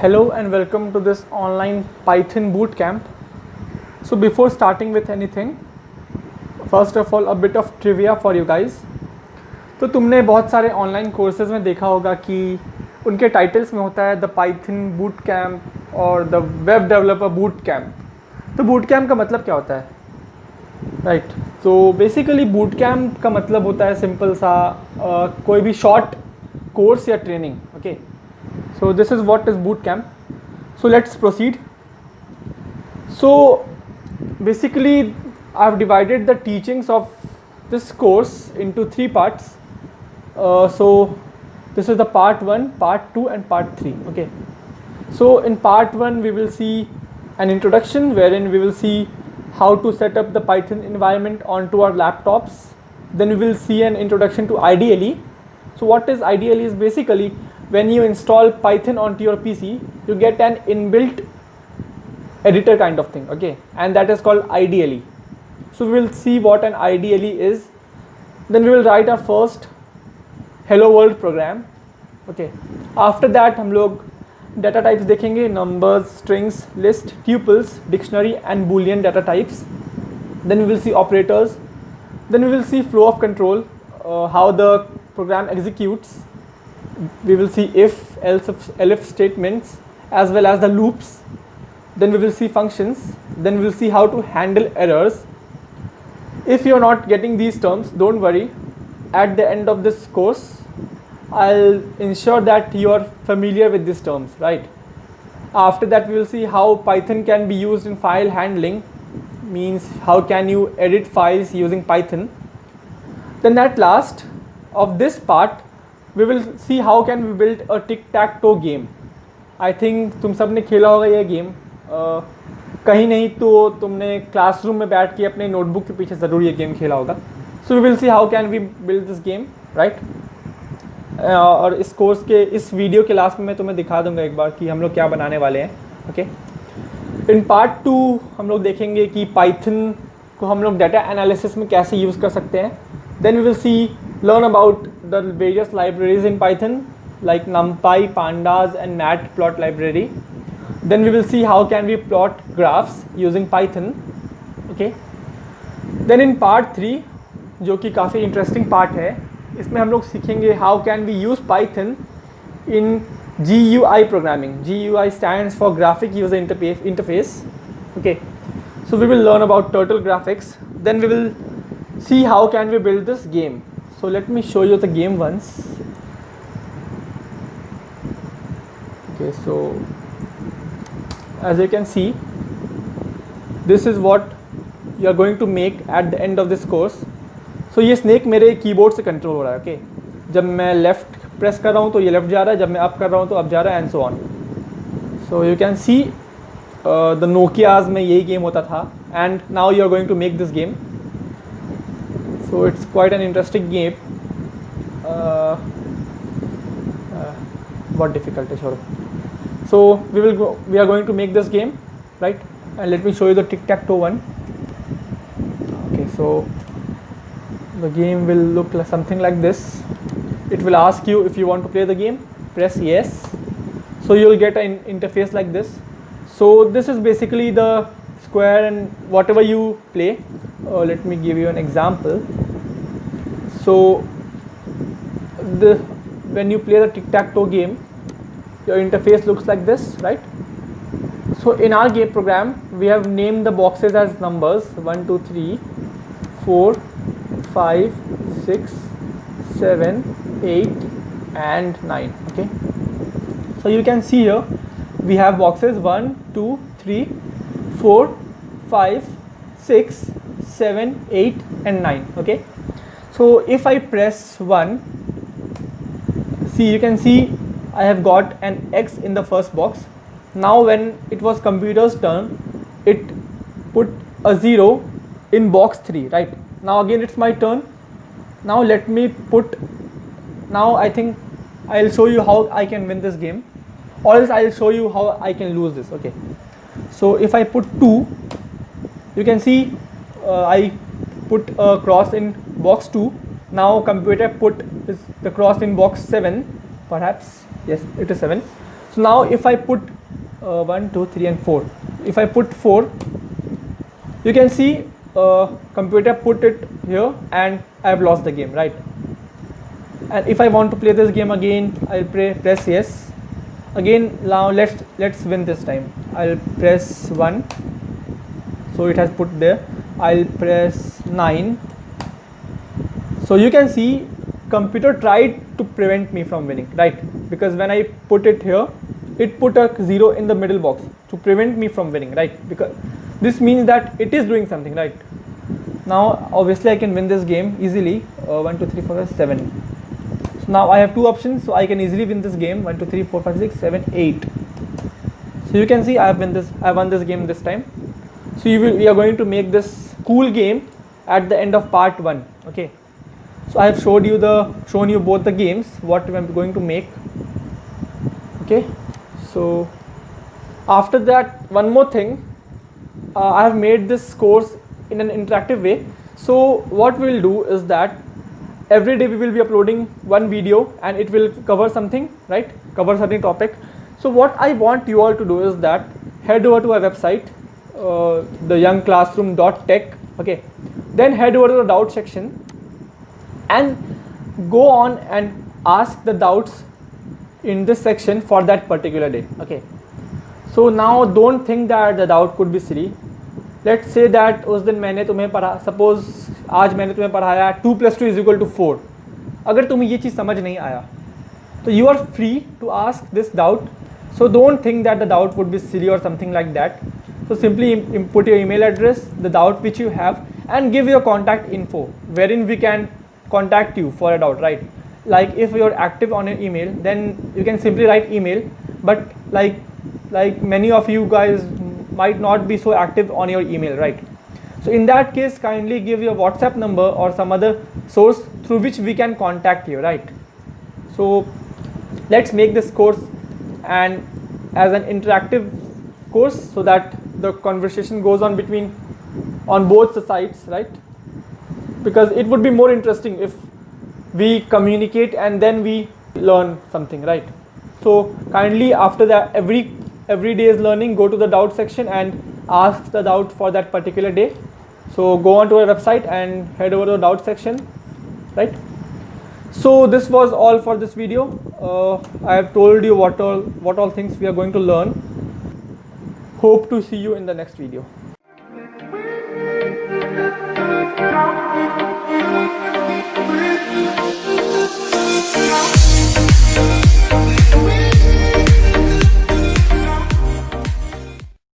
Hello and welcome to this online Python bootcamp. So before starting with anything, first of all a bit of trivia for you guys. तो तुमने बहुत सारे online courses में देखा होगा कि उनके टाइटल्स में होता है द पाइथन बूट कैम्प और the web developer boot camp. तो बूट कैम्प का मतलब क्या होता है, राइट? तो बेसिकली बूट कैम्प का मतलब होता है सिंपल सा कोई भी शॉर्ट कोर्स या training. Okay, so this is what is boot camp. So let's proceed. So basically I've divided the teachings of this course into three parts. So this is the part 1, part 2 and part 3. Okay, so in part 1 we will see an introduction wherein we will see how to set up the Python environment onto our laptops. Then we will see an introduction to IDLE. So what is IDLE is basically when you install Python onto your PC, you get an inbuilt editor kind of thing, okay, and that is called IDLE. So we will see what an IDLE is. Then we will write our first hello world program. Okay, after that हम लोग data types देखेंगे, numbers, strings, list, tuples, dictionary and boolean data types. Then we will see operators. Then we will see flow of control, how the program executes. We will see if, else, elif statements as well as the loops. Then we will see functions. Then we will see how to handle errors. If you are not getting these terms, don't worry. At the end of this course, I'll ensure that you are familiar with these terms, right? After that, we will see how Python can be used in file handling, means how can you edit files using Python. Then at last of this part, we will see how can we build a tic-tac-toe game. I think तुम सब ने खेला होगा ये game, कहीं नहीं तो तुमने क्लासरूम में बैठ के अपने नोटबुक के पीछे ज़रूर ये गेम खेला होगा. So we will see how can we build this game, right? और इस कोर्स के इस वीडियो के लास्ट में मैं तुम्हें दिखा दूंगा एक बार कि हम लोग क्या बनाने वाले हैं. ओके, इन पार्ट 2 हम लोग देखेंगे कि पाइथन को हम लोग डाटा एनालिसिस में कैसे यूज़ कर सकते हैं. Then we will see learn about the various libraries in Python like NumPy, Pandas and Matplot library. Then we will see how can we plot graphs using Python. Okay. Then in part 3 जो कि काफ़ी interesting part है, इसमें हम लोग सीखेंगे how can we use Python in GUI programming. GUI stands for Graphic User Interface. Okay. So we will learn about turtle graphics. Then we will see how can we build this game. So let me show you the game once. Okay, so as you can see, this is what you are going to make at the end of this course. So ये snake मेरे keyboard से control हो रहा है. Okay, जब मैं left press कर रहा हूँ तो ये लेफ्ट जा रहा है, जब मैं अप कर रहा हूँ तो अप जा रहा है, and so on. So you can see the Nokias में यही गेम होता था, and now you are going to make this game. So it's quite an interesting game. What difficult is sure. So we are going to make this game, right? And let me show you the tic-tac-toe one. Okay, so the game will look like something like this. It will ask you if you want to play the game. Press yes. So you will get an interface like this. So this is basically the square and whatever you play. Let me give you an example. So when you play the tic-tac-toe game, your interface looks like this, right? So in our game program, we have named the boxes as numbers 1, 2, 3, 4, 5, 6, 7, 8 and 9. Okay. So you can see here we have boxes 1, 2, 3, 4, 5, 6, 7, 8 and 9. Okay. So if I press 1, see, you can see I have got an X in the first box. Now when it was computer's turn, it put a 0 in box 3, right? Now again it's my turn. Now let me put, now I think I'll show you how I can win this game, or else I'll show you how I can lose this. Okay, so if I put 2, you can see I put a cross in box 2. Now computer put the cross in box 7, perhaps, yes, it is 7. So now if I put 1, 2, 3 and 4, if I put 4, you can see computer put it here and I have lost the game, right? And if I want to play this game again, I'll press yes. Again, now let's win this time. I'll press 1, so it has put there. I'll press 9. So you can see computer tried to prevent me from winning, right? Because when I put it here, it put a 0 in the middle box to prevent me from winning, right? Because this means that it is doing something, right? Now obviously I can win this game easily. 1, 2, 3, 4, 5, 7. So now I have two options, so I can easily win this game. 1, 2, 3, 4, 5, 6, 7, 8. So you can see I won this game this time. So we are going to make this cool game at the end of part 1. Okay. So I have shown you both the games what I'm going to make. Okay. So after that, one more thing, I have made this course in an interactive way. So what we'll do is that every day we will be uploading one video and it will cover something, right? Cover certain topic. So what I want you all to do is that head over to our website, theyoungclassroom.tech. Okay. Then head over to the doubt section and go on and ask the doubts in this section for that particular day. Okay. So now don't think that the doubt could be silly. Let's say that उस दिन मैंने तुम्हें पढ़ा, suppose आज मैंने तुम्हें पढ़ाया 2 + 2 = 4. अगर तुम्हें ये चीज़ समझ नहीं आया तो you are free to ask this doubt. So don't think that the doubt would be silly or something like that. So simply input your email address, the doubt which you have, and give your contact info wherein we can contact you for a doubt, right? Like if you're active on your email, then you can simply write email, but like many of you guys might not be so active on your email, right? So in that case, kindly give your WhatsApp number or some other source through which we can contact you, right? So let's make this course and as an interactive course so that the conversation goes on on both the sides, right? Because it would be more interesting if we communicate and then we learn something, right? So kindly after that, every day's learning, go to the doubt section and ask the doubt for that particular day. So go on to our website and head over to the doubt section, right? So this was all for this video. I have told you what all things we are going to learn. Hope to see you in the next video.